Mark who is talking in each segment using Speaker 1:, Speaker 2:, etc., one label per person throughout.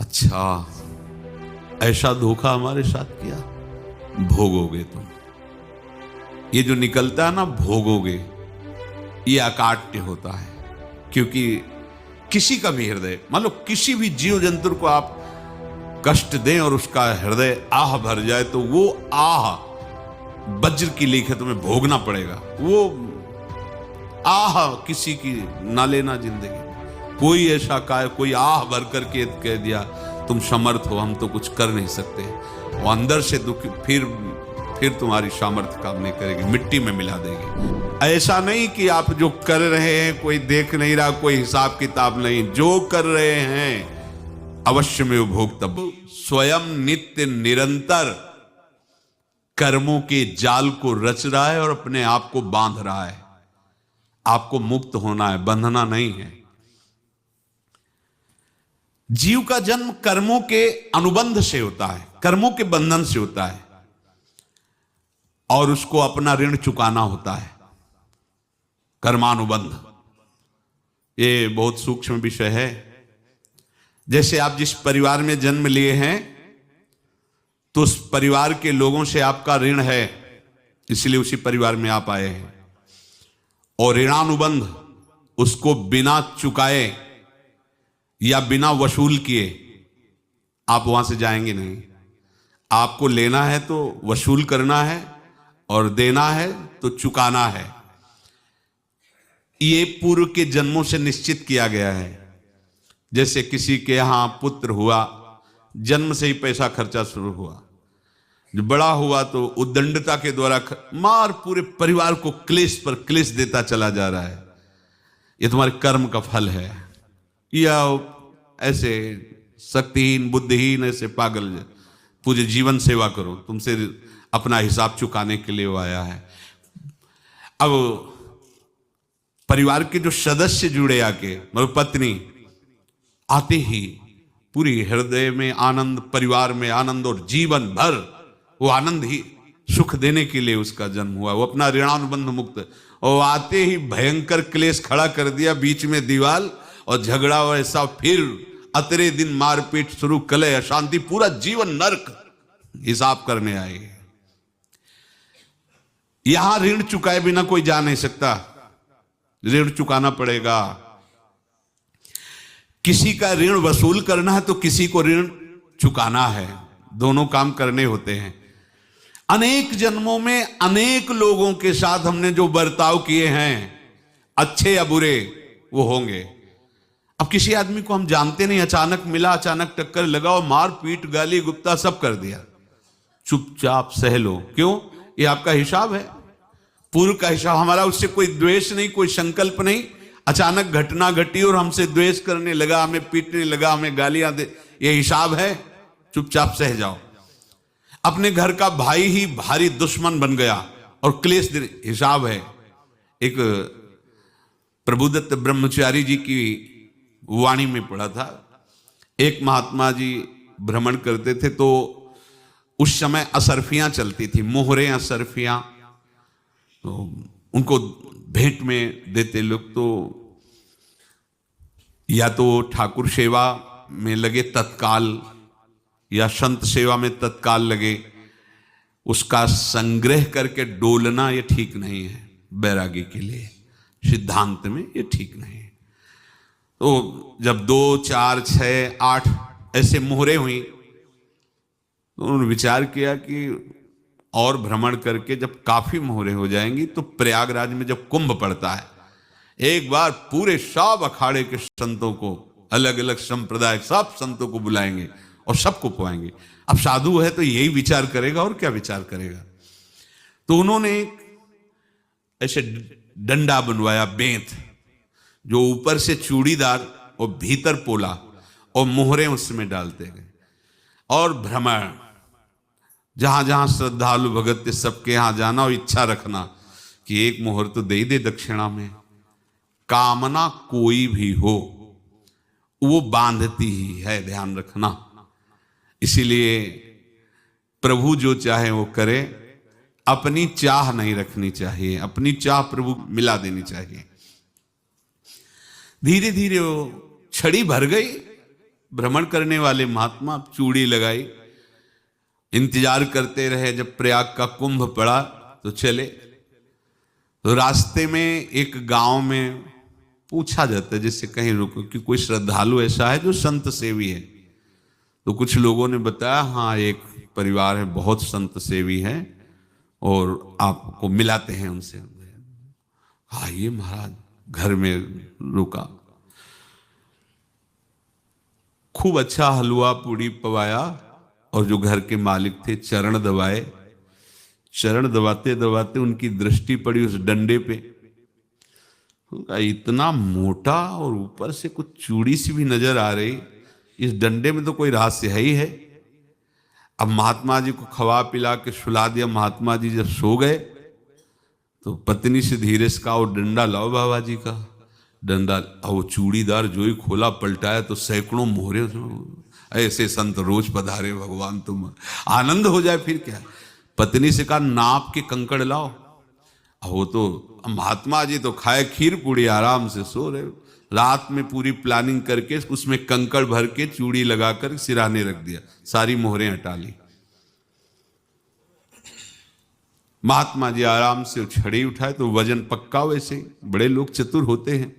Speaker 1: अच्छा, ऐसा धोखा हमारे साथ किया, भोगोगे तुम। ये जो निकलता है ना भोगोगे, ये अकाट्य होता है। क्योंकि किसी का भी हृदय, मान लो किसी भी जीव जंतु को आप कष्ट दें और उसका हृदय आह भर जाए, तो वो आह वज्र की लीक है, तुम्हें भोगना पड़ेगा। वो आह किसी की ना लेना जिंदगी। कोई ऐसा कोई आह भर करके कह दिया तुम समर्थ हो, हम तो कुछ कर नहीं सकते, वो अंदर से दुख, फिर तुम्हारी सामर्थ्य काम नहीं करेगी, मिट्टी में मिला देगी। ऐसा नहीं कि आप जो कर रहे हैं कोई देख नहीं रहा, कोई हिसाब किताब नहीं, जो कर रहे हैं अवश्य में उपभोग। तब स्वयं नित्य निरंतर कर्मों के जाल को रच रहा है और अपने आप को बांध रहा है। आपको मुक्त होना है, बंधना नहीं है। जीव का जन्म कर्मों के अनुबंध से होता है, कर्मों के बंधन से होता है, और उसको अपना ऋण चुकाना होता है। कर्मानुबंध ये बहुत सूक्ष्म विषय है। जैसे आप जिस परिवार में जन्म लिए हैं, तो उस परिवार के लोगों से आपका ऋण है, इसलिए उसी परिवार में आप आए हैं। और ऋणानुबंध, उसको बिना चुकाए या बिना वसूल किए आप वहां से जाएंगे नहीं। आपको लेना है तो वसूल करना है, और देना है तो चुकाना है। ये पूर्व के जन्मों से निश्चित किया गया है। जैसे किसी के यहां पुत्र हुआ, जन्म से ही पैसा खर्चा शुरू हुआ, जो बड़ा हुआ तो उद्दंडता के द्वारा मार पूरे परिवार को क्लेश पर क्लेश देता चला जा रहा है। ये तुम्हारे कर्म का फल है। या ऐसे शक्तिहीन बुद्धिहीन ऐसे पागल पूरे जीवन सेवा करो, तुमसे अपना हिसाब चुकाने के लिए वो आया है। अब परिवार के जो सदस्य जुड़े आके, मतलब पत्नी आते ही पूरी हृदय में आनंद, परिवार में आनंद, और जीवन भर वो आनंद ही सुख देने के लिए उसका जन्म हुआ। वो अपना ऋणानुबंध मुक्त, और आते ही भयंकर क्लेश खड़ा कर दिया, बीच में दीवार और झगड़ा वैसा, फिर अतरे दिन मारपीट शुरू, कलह अशांति, पूरा जीवन नरक हिसाब करने आए। यहां ऋण चुकाए बिना कोई जा नहीं सकता, ऋण चुकाना पड़ेगा। किसी का ऋण वसूल करना है तो किसी को ऋण चुकाना है, दोनों काम करने होते हैं। अनेक जन्मों में अनेक लोगों के साथ हमने जो बर्ताव किए हैं, अच्छे या बुरे, वो होंगे। अब किसी आदमी को हम जानते नहीं, अचानक मिला, अचानक टक्कर लगा और मार पीट गाली गुप्ता सब कर दिया, चुपचाप सह लो। क्यों? ये आपका हिसाब है, पूर्व का हिसाब। हमारा उससे कोई द्वेष नहीं, कोई संकल्प नहीं। अचानक घटना घटी और हमसे द्वेष करने लगा, हमें पीटने लगा, हमें गालियां दे, ये हिसाब है, चुपचाप सह जाओ। अपने घर का भाई ही भारी दुश्मन बन गया और क्लेश दे, हिसाब है। एक प्रभुदत्त ब्रह्मचारी जी की वाणी में पढ़ा था, एक महात्मा जी भ्रमण करते थे, तो उस समय असरफियां चलती थी, मोहरे असरफियां, तो उनको भेंट में देते लोग। तो या तो ठाकुर सेवा में लगे तत्काल, या संत सेवा में तत्काल लगे, उसका संग्रह करके डोलना ये ठीक नहीं है। बैरागी के लिए सिद्धांत में ये ठीक नहीं है। तो जब 2, 4, 6, 8 ऐसे मोहरे हुई, तो उन्होंने विचार किया कि और भ्रमण करके जब काफी मोहरे हो जाएंगी, तो प्रयागराज में जब कुंभ पड़ता है, एक बार पूरे सब अखाड़े के संतों को, अलग अलग संप्रदाय सब संतों को बुलाएंगे और सबको पुआएंगे। अब साधु है तो यही विचार करेगा, और क्या विचार करेगा। तो उन्होंने ऐसे डंडा बनवाया, बेंत, जो ऊपर से चूड़ीदार और भीतर पोला, और मोहरे उसमें डालते गए। और भ्रमण, जहां जहां श्रद्धालु भगत थे सबके यहां जाना और इच्छा रखना कि एक मोहर तो दे दे दक्षिणा में। कामना कोई भी हो वो बांधती ही है, ध्यान रखना। इसीलिए प्रभु जो चाहे वो करे, अपनी चाह नहीं रखनी चाहिए, अपनी चाह प्रभु मिला देनी चाहिए। धीरे धीरे वो छड़ी भर गई भ्रमण करने वाले महात्मा चूड़ी लगाई, इंतजार करते रहे जब प्रयाग का कुंभ पड़ा तो चले। तो रास्ते में एक गांव में पूछा जाता है जैसे कहीं रुको कि कोई श्रद्धालु ऐसा है जो संत सेवी है। तो कुछ लोगों ने बताया हाँ एक परिवार है बहुत संत सेवी है और आपको मिलाते हैं उनसे। हाँ ये महाराज घर में रुका, खूब अच्छा हलवा पूड़ी पवाया और जो घर के मालिक थे चरण दबाए। चरण दबाते दबाते उनकी दृष्टि पड़ी उस डंडे पे, इतना मोटा और ऊपर से कुछ चूड़ी सी भी नजर आ रही, इस डंडे में तो कोई रहस्य है ही है। अब महात्मा जी को खवा पिला के सुला दिया। महात्मा जी जब सो गए तो पत्नी से धीरे से कहा वो डंडा लाओ बाबा जी का डंडा। और वो चूड़ीदार जो ही खोला पलटाया तो सैकड़ों मोहरे। ऐसे संत रोज पधारे भगवान, तुम आनंद हो जाए फिर क्या। पत्नी से कहा नाप के कंकड़ लाओ। वो तो महात्मा जी तो खाए खीर पूड़ी आराम से सो रहे। रात में पूरी प्लानिंग करके उसमें कंकड़ भर के चूड़ी लगाकर सिराने रख दिया, सारी मोहरें हटा ली। महात्मा जी आराम से छड़ी उठाए तो वजन पक्का। वैसे बड़े लोग चतुर होते हैं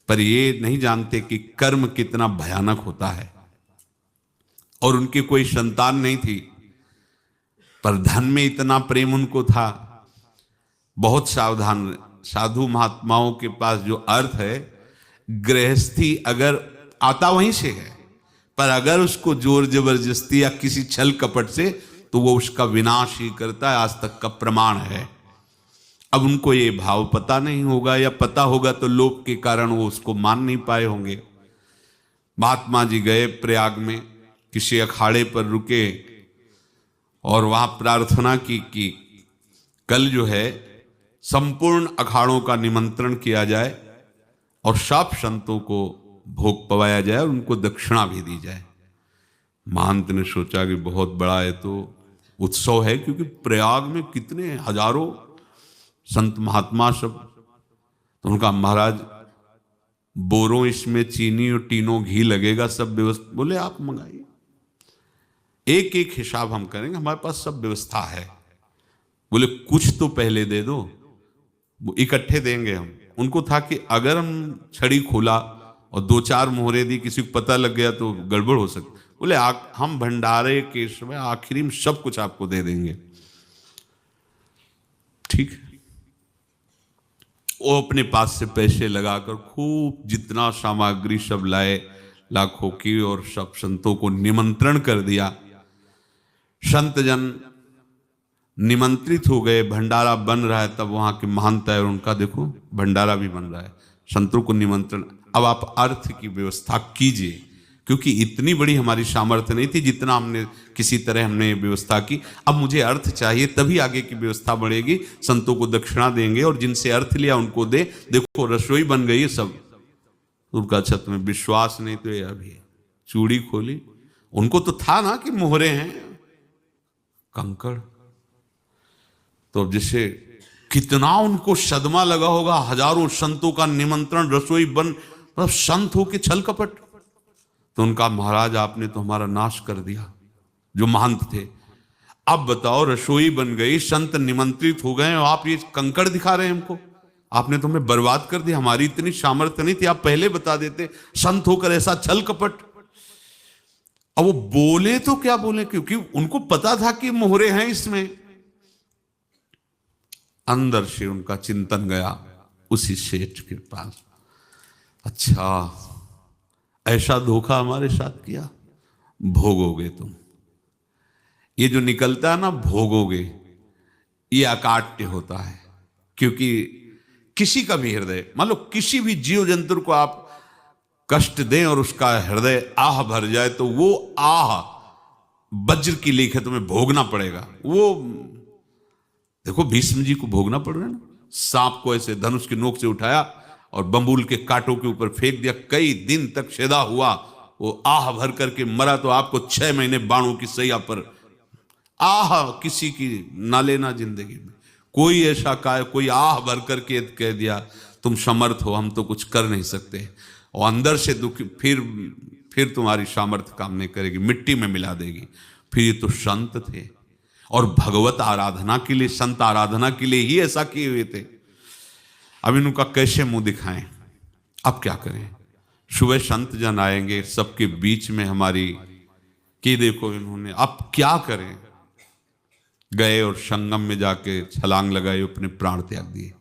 Speaker 1: पर ये नहीं जानते कि कर्म कितना भयानक होता है। और उनकी कोई संतान नहीं थी पर धन में इतना प्रेम उनको था। बहुत सावधान साधु महात्माओं के पास जो अर्थ है, गृहस्थी अगर आता वहीं से है पर अगर उसको जोर जबरदस्ती या किसी छल कपट से तो वो उसका विनाश ही करता है। आज तक का प्रमाण है। अब उनको ये भाव पता नहीं होगा या पता होगा तो लोभ के कारण वो उसको मान नहीं पाए होंगे। महात्मा जी गए प्रयाग में, किसी अखाड़े पर रुके और वहां प्रार्थना की कि कल जो है संपूर्ण अखाड़ों का निमंत्रण किया जाए और सब संतों को भोग पवाया जाए और उनको दक्षिणा भी दी जाए। महंत ने सोचा कि बहुत बड़ा है तो उत्सव है, क्योंकि प्रयाग में कितने हजारों संत महात्मा सब। तो उनका महाराज बोरों इसमें चीनी और टीनों घी लगेगा, सब व्यवस्था। बोले आप मंगाइए, एक एक हिसाब हम करेंगे, हमारे पास सब व्यवस्था है। बोले कुछ तो पहले दे दो, वो इकट्ठे देंगे हम। उनको था कि अगर हम छड़ी खोला और दो चार मोहरे दी, किसी को पता लग गया तो गड़बड़ हो सकती। बोले हम भंडारे के समय आखिरी में सब कुछ आपको दे देंगे। ठीक है। वो अपने पास से पैसे लगाकर खूब जितना सामग्री सब लाए लाखों की और सब संतों को निमंत्रण कर दिया। संत जन निमंत्रित हो गए, भंडारा बन रहा है। तब वहां के महंत है और उनका देखो भंडारा भी बन रहा है, संतों को निमंत्रण। अब आप अर्थ की व्यवस्था कीजिए, क्योंकि इतनी बड़ी हमारी सामर्थ्य नहीं थी जितना हमने किसी तरह हमने व्यवस्था की। अब मुझे अर्थ चाहिए, तभी आगे की व्यवस्था बढ़ेगी। संतों को दक्षिणा देंगे और जिनसे अर्थ लिया उनको दे। देखो रसोई बन गई है सब। उनका छत में विश्वास नहीं तो ये अभी चूड़ी खोली। उनको तो था ना कि मोहरे हैं कंकड़। तो जैसे कितना उनको सदमा लगा होगा, हजारों संतों का निमंत्रण, रसोई बन, मतलब संत हो के छल कपट। तो उनका महाराज आपने तो हमारा नाश कर दिया, जो महंत थे। अब बताओ रसोई बन गई, संत निमंत्रित हो गए और आप ये कंकड़ दिखा रहे हैं हमको। आपने तो हमें बर्बाद कर दिया, हमारी इतनी सामर्थ्य नहीं थी, आप पहले बता देते। संत होकर ऐसा छल कपट। अब वो बोले तो क्या बोले, क्योंकि उनको पता था कि मोहरे हैं इसमें। अंदर से उनका चिंतन गया उसी सेठ के पास, अच्छा ऐसा धोखा हमारे साथ किया, भोगोगे तुम। ये जो निकलता है ना भोगोगे, ये अकाट्य होता है। क्योंकि किसी का भी हृदय, मान लो किसी भी जीव जंतु को आप कष्ट दें और उसका हृदय आह भर जाए, तो वो आह वज्र की लेख है, तुम्हें भोगना पड़ेगा। वो देखो भीष्म जी को भोगना पड़ रहा है ना। सांप को ऐसे धनुष की नोक से उठाया और बंबूल के कांटों के ऊपर फेंक दिया, कई दिन तक शेदा हुआ, वो आह भर करके मरा। तो आपको 6 महीने बाणों की सैया पर आह किसी की ना लेना जिंदगी में। कोई ऐसा कोई आह भर करके कह दिया तुम समर्थ हो, हम तो कुछ कर नहीं सकते। और अंदर से दुखी, फिर तुम्हारी सामर्थ्य काम नहीं करेगी, मिट्टी में मिला देगी। फिर ये तो संत थे और भगवत आराधना के लिए, संत आराधना के लिए ही ऐसा किए हुए थे। अब इनका कैसे मुंह दिखाएं? अब क्या करें? सुबह संत जन आएंगे, सबके बीच में हमारी कि देखो इन्होंने, अब क्या करें? गए और संगम में जाके छलांग लगाई, अपने प्राण त्याग दिए।